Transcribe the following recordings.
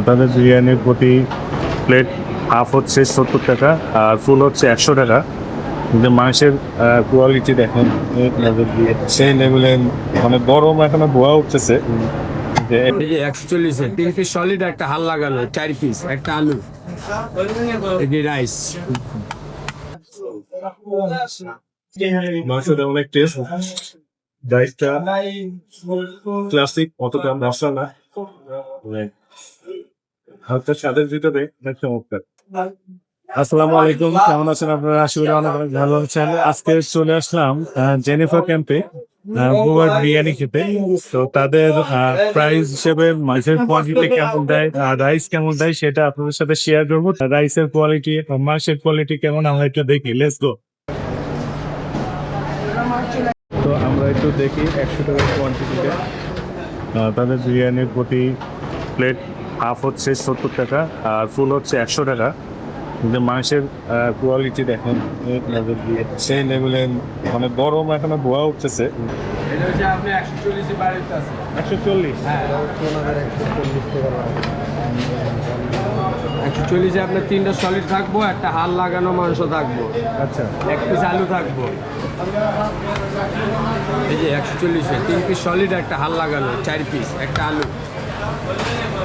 তাদের বিরিয়ানির প্রতি প্লেট হাফ হচ্ছে 70 টাকা আর ফুল হচ্ছে 100 টাকা। কিন্তু মাংসের কোয়ালিটি দেখেন সেই লেভেলে, মানে গরম এখনো ধোয়া উঠতেছে। যে 140 3 পিস সলিড, একটা হাল লাগানো 4 পিস, একটা আলু, এই যে রাইস। মাংসটা অনেক টেস্ট, রাইসটা ক্লাসিক, অতটা মশলা না, হালকা স্বাদের ভিতরে চমৎকার। আসসালামু আলাইকুম, কেমন আছেন আপনারা? আশা করি অনেক অনেক ভালো আছেন। আজকে চলে আসলাম জেনিফার ক্যাম্পে বুয়ার বিরিয়ানি খেতে। তো তাদের প্রাইস হিসেবে মাংসের কোয়ালিটি কেমন দেয়, রাইস কেমন দেয় সেটা আপনাদের সাথে শেয়ার করবো। রাইসের কোয়ালিটি, মাংসের কোয়ালিটি কেমন আমরা একটু দেখি, লেটস গো। তো আমরা একটু দেখি 100 টাকার কোয়ান্টিটিতে তাদের বিরিয়ানির প্রতি প্লেট হাফ হচ্ছে 70 টাকা আর ফুল হচ্ছে 100 টাকা। কিন্তু মাংসের কোয়ালিটি দেখেন সেই লেভেলে, মানে গরম এখনো ধোয়া উঠতেছে। এটা হচ্ছে আপনি 140 বাড়িতে আছে 140, হ্যাঁ 140 আপনার 3টা সলিড থাকবো, একটা হাল লাগানো মাংস থাকবো, আচ্ছা, 1 পিস আলু থাকবো। এই যে 140 3 পিস সলিড, একটা হাল লাগানো 4 পিস, একটা আলু,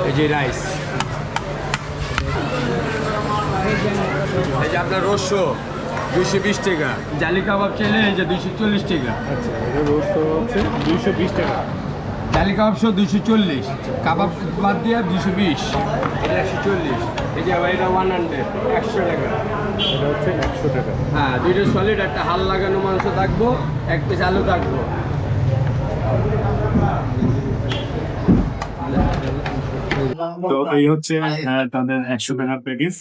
এই যে রাইস। এই যে আপনার রোস্ট 220 টাকা, জালি কাবাব চাইলে এই যে 240 টাকা। আচ্ছা, এটা রোস্ট হচ্ছে 220 টাকা, জালি কাবাব 240, কাবাব বাদ দিয়ে 220, এটা 140। এই যে এটা 100 100 টাকা, এটা হচ্ছে 100 টাকা। হ্যাঁ 2টা সলিড, একটা হাল লাগানো মাংস থাকবো, 1 পিস আলু থাকবো। তো এই হচ্ছে তাদের 100 টাকার প্যাকেজ।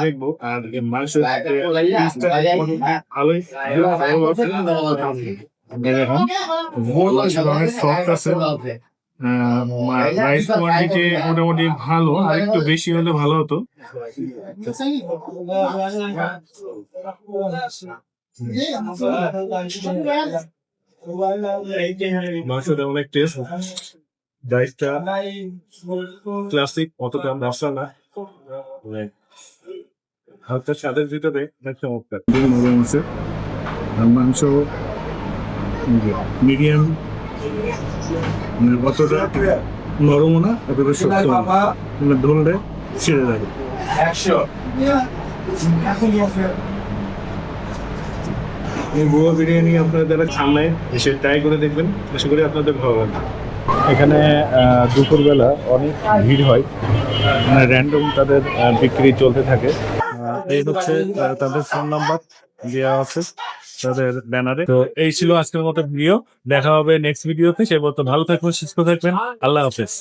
দেখবো আর মাংসের ভালোই সফট আছে। রাইস কোয়ান্টিটি মোটামুটি ভালো, আর একটু বেশি হলে ভালো হতো। মাংসটা অনেক টেস্ট, রাইসটা ক্লাসিক, অতটা মশলা না, হালকা স্বাদের ভিতরে চমৎকার। নরম আছে আর মাংস মিডিয়াম, অতটা নরমও না, অতটা শক্ত না, ধরলে ছেড়ে যাবে। এই গোয়া বিরিয়ানি আপনারা যারা সামনে এসে ট্রাই করে দেখবেন, আশা করি আপনাদের ভালো লাগবে। এখানে দুপুরবেলা অনেক ভিড় হয়, মানে র্যান্ডম তাদের বিক্রি চলতে থাকে। এই হচ্ছে তাদের ফোন নাম্বার দেওয়া আছে তাদের ব্যানারে। তো এই ছিল আজকের মতো ভিডিও, দেখা হবে নেক্সট ভিডিওতে। সে মতো ভালো থাকবেন, সুস্থ থাকবেন, আল্লাহ হাফেজ।